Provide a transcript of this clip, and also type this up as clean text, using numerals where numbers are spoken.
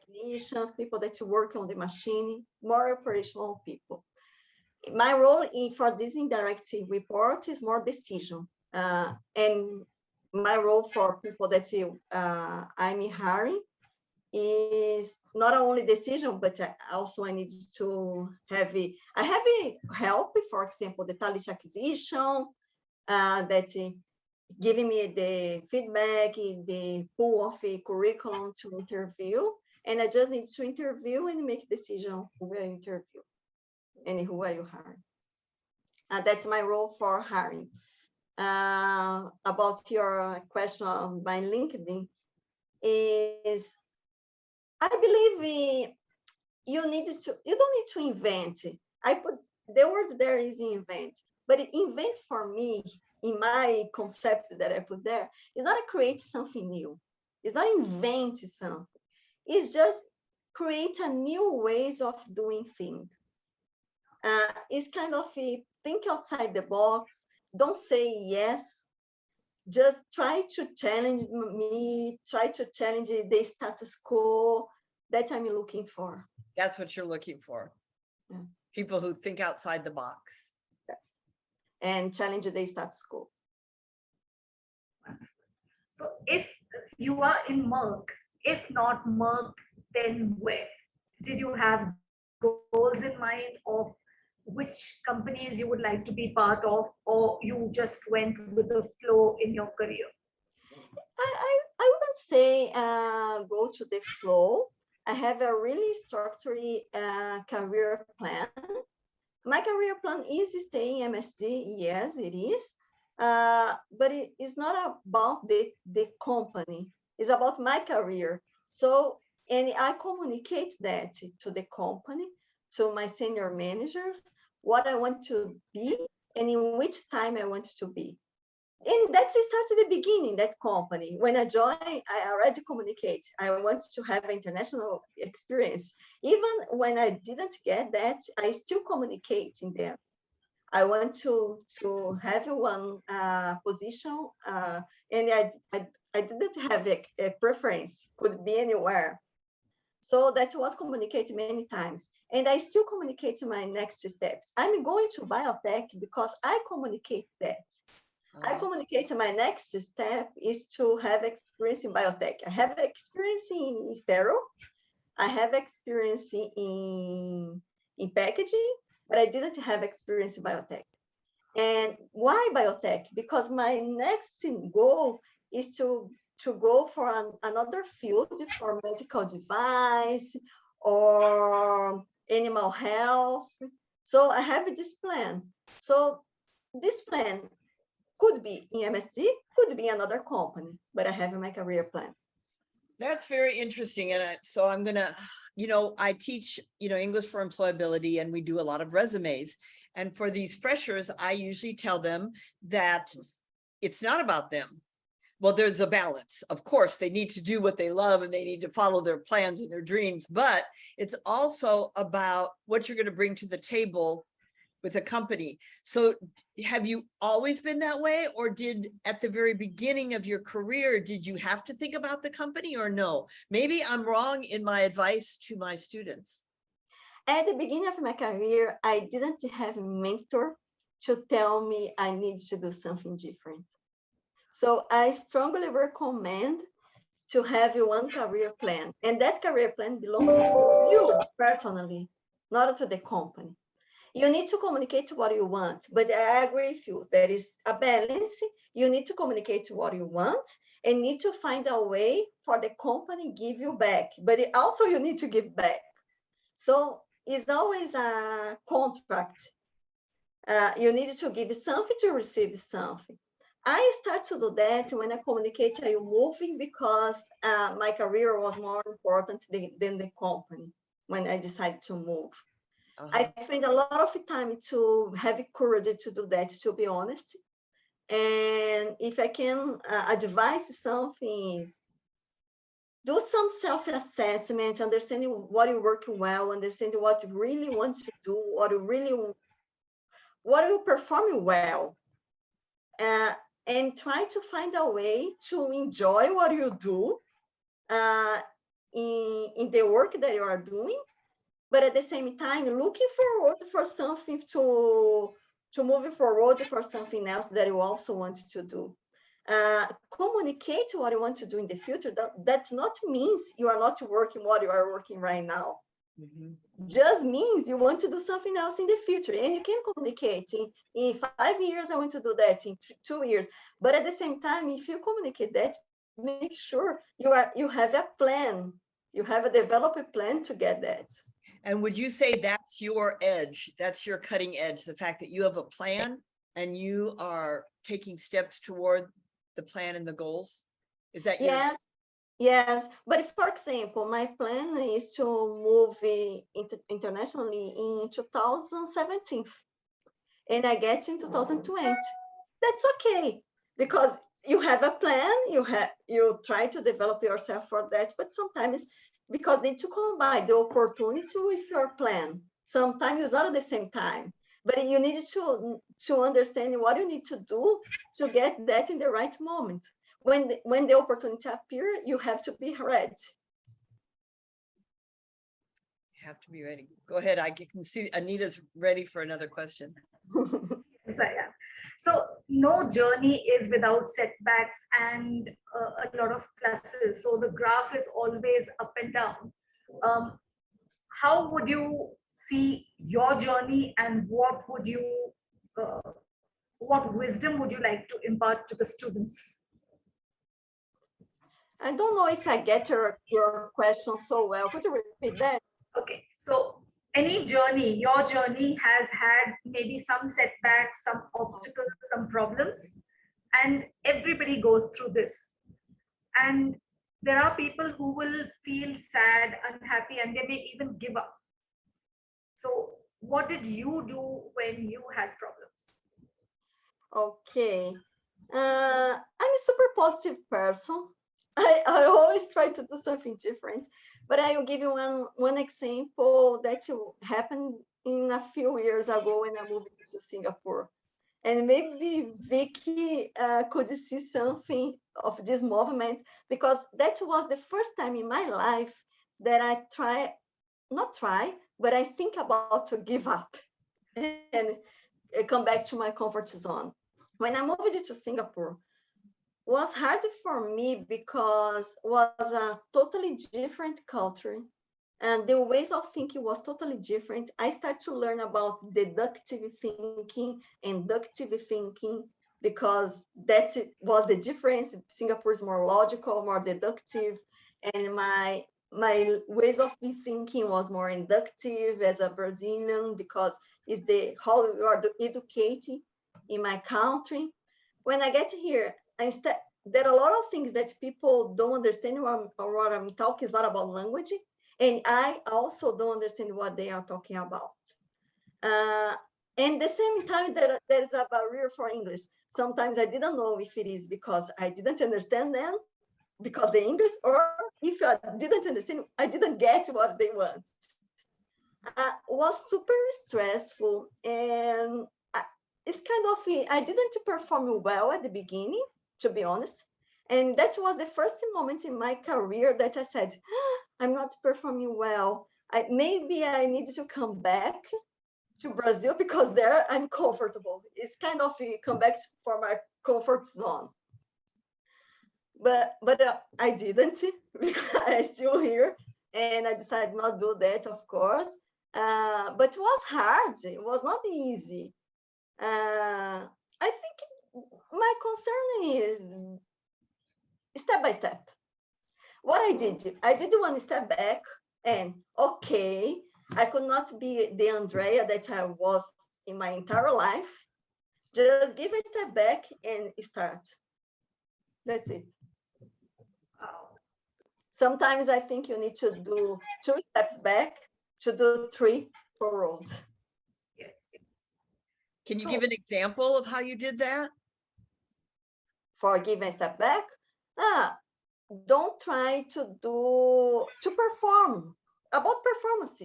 technicians, people that work on the machine, more operational people. My role for this indirect report is more decision. And my role for people that I'm hiring is not only decision, but also I need to have help, for example, the talent acquisition, that giving me the feedback, the pool of a curriculum to interview, and I just need to interview and make decision who I interview and who I hire. That's my role for hiring. About your question on my LinkedIn is, I believe you don't need to invent. I put the word there is invent, but invent for me, in my concept that I put there, is not to create something new. It's not invent something. It's just create a new ways of doing things. It's kind of think outside the box. Don't say yes. Just try to challenge me, try to challenge the status quo that I'm looking for. That's what you're looking for. Yeah. People who think outside the box. Yes. And challenge the status quo. So if you are in Merck, if not Merck, then where? Did you have goals in mind of which companies you would like to be part of, or you just went with the flow in your career? I wouldn't say go to the flow. I have a really structured career plan. My career plan is staying MSD, yes, it is. But it is not about the company. It's about my career. So, and I communicate that to the company, to my senior managers, what I want to be and in which time I want to be. And that starts at the beginning, that company. When I joined, I already communicate. I want to have international experience. Even when I didn't get that, I still communicate in there. I want to have one position, and I didn't have a preference, could be anywhere. So that was communicated many times. And I still communicate my next steps. I'm going to biotech because I communicate that. I communicate my next step is to have experience in biotech. I have experience in sterile. I have experience in packaging, but I didn't have experience in biotech. And why biotech? Because my next goal is to go for another field, for medical device or animal health. So I have this plan. So this plan could be in MSD, could be another company, but I have my career plan. That's very interesting. And so I'm going to, I teach, English for employability, and we do a lot of resumes. And for these freshers, I usually tell them that it's not about them. Well, there's a balance. Of course, they need to do what they love and they need to follow their plans and their dreams, but it's also about what you're going to bring to the table with a company. So have you always been that way, or did at the very beginning of your career, did you have to think about the company, or no? Maybe I'm wrong in my advice to my students. At the beginning of my career, I didn't have a mentor to tell me I need to do something different. So I strongly recommend to have one career plan, and that career plan belongs to you personally, not to the company. You need to communicate what you want, but I agree with you. There is a balance. You need to communicate what you want and need to find a way for the company give you back, but also you need to give back. So it's always a contract. You need to give something to receive something. I start to do that when I communicate I'm moving because my career was more important than the company when I decided to move. I spend a lot of time to have courage to do that, to be honest. And if I can advise something, do some self-assessment, understanding what you work well, understanding what you really want to do, what you perform well, and try to find a way to enjoy what you do. in the work that you are doing, but at the same time looking forward for something to move forward for something else that you also want to do. Communicate what you want to do in the future. That not means you are not working what you are working right now. Just means you want to do something else in the future, and you can communicate in 5 years I want to do that, in 2 years. But at the same time, if you communicate that, make sure you have a plan, you have a developed plan to get that. And would you say that's your edge? That's your cutting edge, the fact that you have a plan and you are taking steps toward the plan and the goals? Is that your... Yes, yes. But for example, my plan is to move internationally in 2017, and I get in 2020. That's okay, because you have a plan, you try to develop yourself for that, but sometimes because need to combine the opportunity with your plan. Sometimes it's not at the same time, but you need to understand what you need to do to get that in the right moment. When the opportunity appears, you have to be ready. You have to be ready. Go ahead. I can see Anita's ready for another question. Yes, I am. So no journey is without setbacks and a lot of pluses. So the graph is always up and down. How would you see your journey, and what wisdom would you like to impart to the students? I don't know if I get your question so well. Could you repeat that? Okay, so any journey, your journey has had maybe some setbacks, some obstacles, some problems, and everybody goes through this. And there are people who will feel sad, unhappy, and they may even give up. So what did you do when you had problems? Okay. I'm a super positive person. I always try to do something different, but I will give you one example that happened in a few years ago when I moved to Singapore. And maybe Vicky could see something of this movement, because that was the first time in my life that I but I think about to give up and come back to my comfort zone. When I moved to Singapore, was hard for me because was a totally different culture, and the ways of thinking was totally different. I started to learn about deductive thinking, inductive thinking, because that was the difference. Singapore is more logical, more deductive, and my ways of thinking was more inductive as a Brazilian, because it's the how you are educated in my country. When I get here, there are a lot of things that people don't understand what I'm talking. Is not about language, and I also don't understand what they are talking about. And the same time, there's a barrier for English. Sometimes I didn't know if it is because I didn't understand them, because the English, or if I didn't understand, I didn't get what they want. Was super stressful, and it's kind of, I didn't perform well at the beginning, to be honest. And that was the first moment in my career that I said, I'm not performing well. Maybe I need to come back to Brazil, because there I'm comfortable. It's kind of a come back for my comfort zone. But I didn't, because I'm still here, and I decided not do that, of course. But it was hard. It was not easy. I think my concern is step by step. What I did one step back, and okay, I could not be the Andreia that I was in my entire life. Just give a step back and start. That's it. Wow. Sometimes I think you need to do 2 steps back to do 3 forward. Yes. Can you give an example of how you did that? For giving a step back, don't try to perform. About performance,